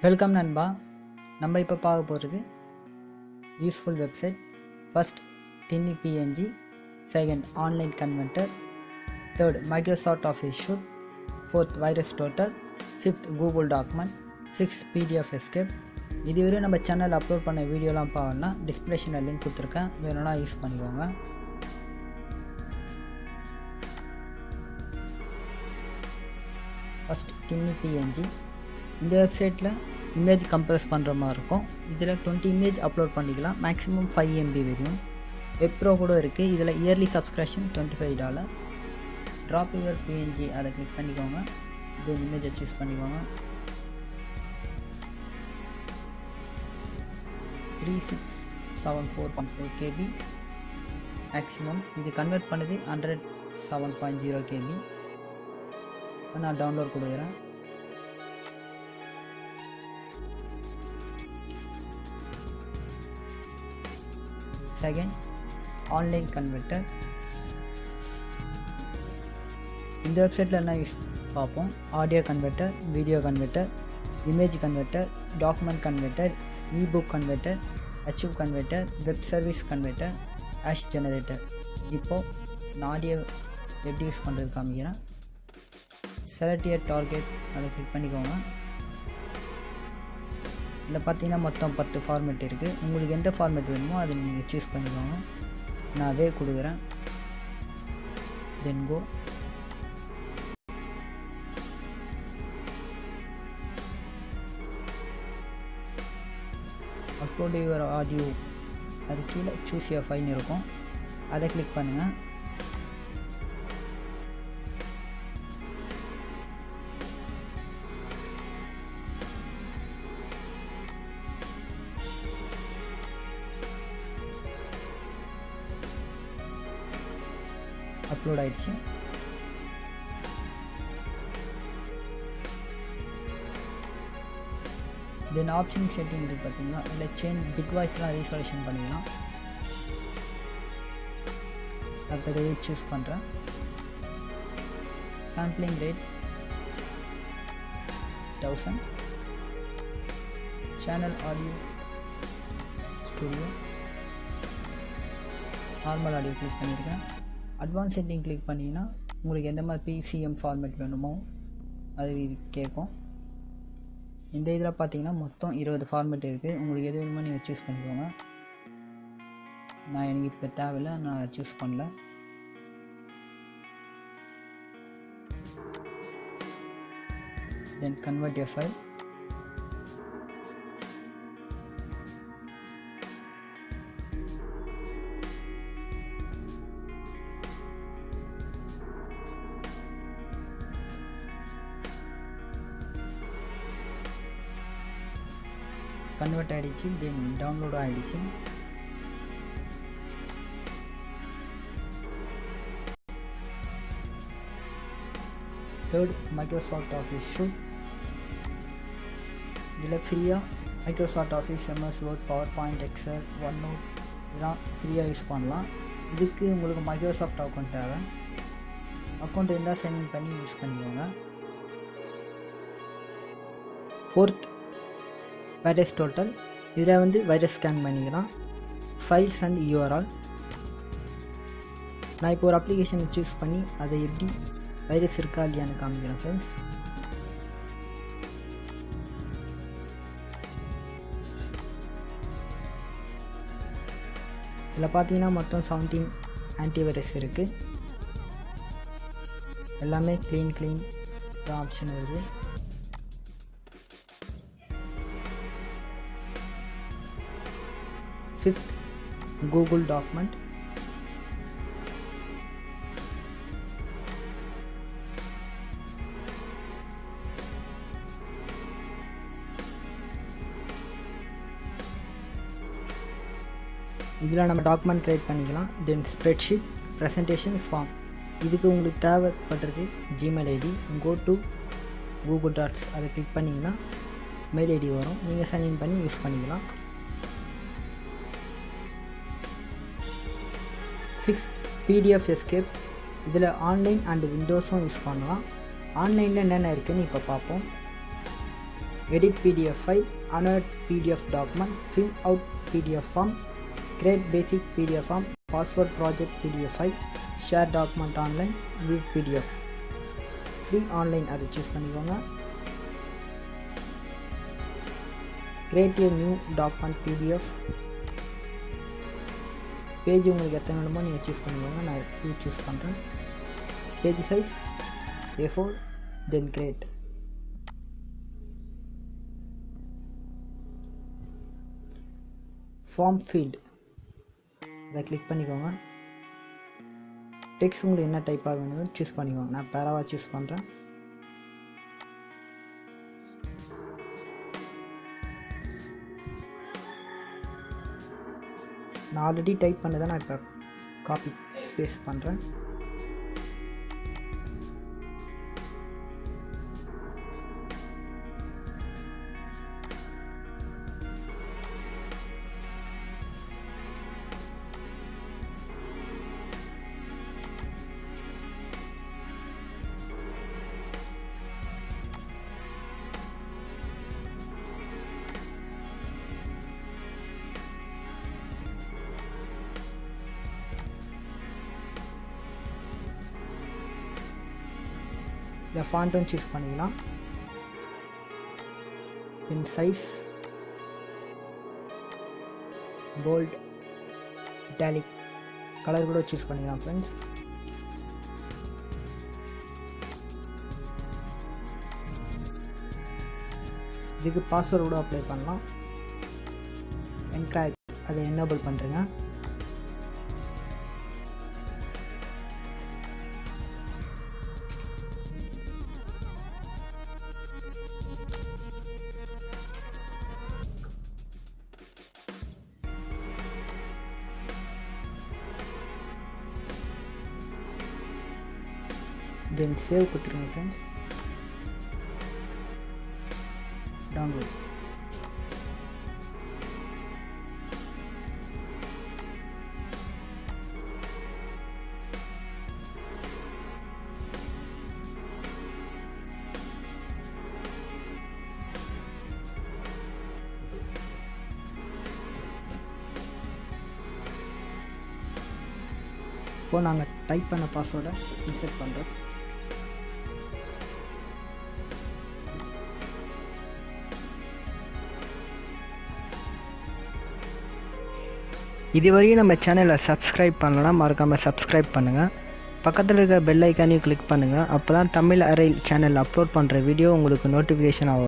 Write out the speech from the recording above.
Welcome நண்பா. நம்ம இப்போ பார்க்க போகிறது useful website. First tiny PNG, second online converter, third Microsoft office shoot, fourth virus total, fifth Google document, sixth PDF escape. இதுவரை நம்ம channel upload பண்ண வீடியோலாம் பார்க்கணும்னா டிஸ்கிரிப்ஷனில் லிங்க் கொடுத்துருக்கேன், வேணும்னா யூஸ் பண்ணிக்கோங்க. First tiny PNG. இந்த வெப்சைட்டில் இமேஜ் கம்ப்ரஸ் பண்ணுற மாதிரி இருக்கும். இதில் 20 இமேஜ் அப்லோட் பண்ணிக்கலாம், மேக்ஸிமம் 5 MB வரையும். வெப் ப்ரோ கூட இருக்குது. இதில் yearly subscription $25. Drop your PNG அதை கிளிக் பண்ணிக்கோங்க. இது இமேஜை சூஸ் பண்ணிக்கோங்க. 3674.4 KB மேக்ஸிமம். இது கன்வெர்ட் பண்ணுது 107.0 KB. இப்போ நான் டவுன்லோட் கொடுக்குறேன். Second online converter. இந்த வெப்சைட்டில் என்ன யூஸ் பார்ப்போம். Audio converter, video converter, image converter, document converter, ebook converter, achieve converter, web service converter, hash generator. இப்போது நான் ஆடியோ எப்படி யூஸ் பண்ணுறது காமிக்கிறேன். செலக்ட் எ டார்கெட் அதை கிளிக் பண்ணிக்கோங்க. இதில் பார்த்தீங்கன்னா மொத்தம் 10 ஃபார்மேட் இருக்குது. உங்களுக்கு எந்த ஃபார்மேட் வேணுமோ அதை நீங்கள் சூஸ் பண்ணிக்கோங்க. நான் அதே கொடுக்குறேன். தென் கோ. அப்லோட் யுவர் ஆடியோ அது கீழே சூஸ் யுவர் ஃபைல்னு இருக்கும், அதை கிளிக் பண்ணுங்கள். அப்லோட் ஆயிடுச்சு. தென் ஆப்ஷன் செட்டிங் இருக்குது பார்த்தீங்களா, இதில் சேஞ்ச் பிட் வாய்ஸ்லாம் ரீசால்யூஷன் பண்ணிக்கலாம். அடுத்தது சூஸ் பண்ணுறேன். Sampling rate 1000. Channel audio studio, normal audio click பண்ணியிருக்கேன். அட்வான்ஸ் செட்டிங் கிளிக் பண்ணிங்கன்னா உங்களுக்கு எந்த மாதிரி பிசிஎம் ஃபார்மேட் வேணுமோ அது கேட்கும். இந்த இதில் பார்த்தீங்கன்னா மொத்தம் 20 ஃபார்மேட் இருக்குது. உங்களுக்கு எது வேணுமோ நீங்கள் சூஸ் பண்ணிக்கோங்க. நான் எனக்கு இப்போ தேவையில்லை, நான் சூஸ் பண்ணல. Then convert a file. Convert ஆகிடுச்சு. தென் டவுன்லோட் ஆகிடுச்சு. Third Microsoft office suite. இதில் ஃப்ரீயாக Microsoft office, MS Word, PowerPoint, Excel, OneNote இதெல்லாம் ஃப்ரீயாக யூஸ் பண்ணலாம். இதுக்கு உங்களுக்கு மைக்ரோசாஃப்ட் அக்கௌண்ட் தேவை. அக்கௌண்ட் இருந்தால் சைன்இன் பண்ணி யூஸ் பண்ணிக்கோங்க. Fourth VirusTotal. இதில் வைரஸ் ஸ்கேன் பண்ணிக்கலாம். Files and URL. நான் இப்போ ஒரு அப்ளிகேஷனை சூஸ் பண்ணி அதை எப்படி வைரஸ் இருக்கா இல்லையான்னு காமிக்கிறேன் ஃப்ரெண்ட்ஸ். இதில் பார்த்தீங்கன்னா மொத்தம் 17 ஆன்டிவைரஸ் இருக்குது. எல்லாமே க்ளீன் ஆப்ஷன் வருது. Fifth Google document. இதில் நம்ம டாக்குமெண்ட் க்ரியேட் பண்ணிக்கலாம். Then spreadsheet, presentation, form. இதுக்கு உங்களுக்கு தேவைப்படுறது Gmail ID. Go to Google docs அதை கிளிக் பண்ணிங்கன்னா மெயில் ஐடி வரும், நீங்கள் சைன்இன் பண்ணி யூஸ் பண்ணிக்கலாம். 6 PDF எஸ்கேப். இதில் ஆன்லைன் அண்ட் விண்டோஸும் யூஸ் பண்ணலாம். ஆன்லைனில் என்னென்ன இருக்குதுன்னு இப்போ பார்ப்போம். edit PDF file, annotate PDF document, fill out PDF form, create basic PDF form, password project PDF file, share document online, view PDF. Free online அதை choose பண்ணிக்கோங்க. Create a new document PDF. Page உங்களுக்கு எத்தனை வேணுமோ நீங்கள் choose பண்ணிக்கோங்க. நான் இது choose பண்ணுறேன். Page size A4, then create. Form field அதை கிளிக் பண்ணிக்கோங்க. டெக்ஸ்ட் உங்களுக்கு என்ன டைப்பாக வேணும்னு சூஸ் பண்ணிக்கோங்க. நான் பேராவாக சூஸ் பண்ணுறேன். நான் ஆல்ரெடி டைப் பண்ணதை நான் இப்போ காப்பி பேஸ்ட் பண்ணுறேன். இந்த ஃபாண்ட்டும் சூஸ் பண்ணிக்கலாம். இன் சைஸ் போல்ட், இட்டாலிக், கலர் கூட சூஸ் பண்ணிக்கலாம் ஃப்ரெண்ட்ஸ். இதுக்கு பாஸ்வேர்டு கூட அப்ளை பண்ணலாம். என்கிராக்ட் அதை எனேபிள் பண்ணுறேங்க. then save கொடுத்துருங்க ஃப்ரெண்ட்ஸ். டவுன்லோட். இப்போ நாங்கள் டைப் பண்ண பாஸ்வேர்டை இன்சர்ட் பண்ணுறோம். இதுவரையும் நம்ம சேனலை சப்ஸ்கிரைப் பண்ணலாம், மறக்காமல் சப்ஸ்கிரைப் பண்ணுங்கள். பக்கத்தில் இருக்க பெல் ஐக்கானையும் கிளிக் பண்ணுங்கள். அப்போ தான் தமிழ் அரை சேனல் அப்லோட் பண்ணுற வீடியோ உங்களுக்கு நோட்டிஃபிகேஷன் ஆகும்.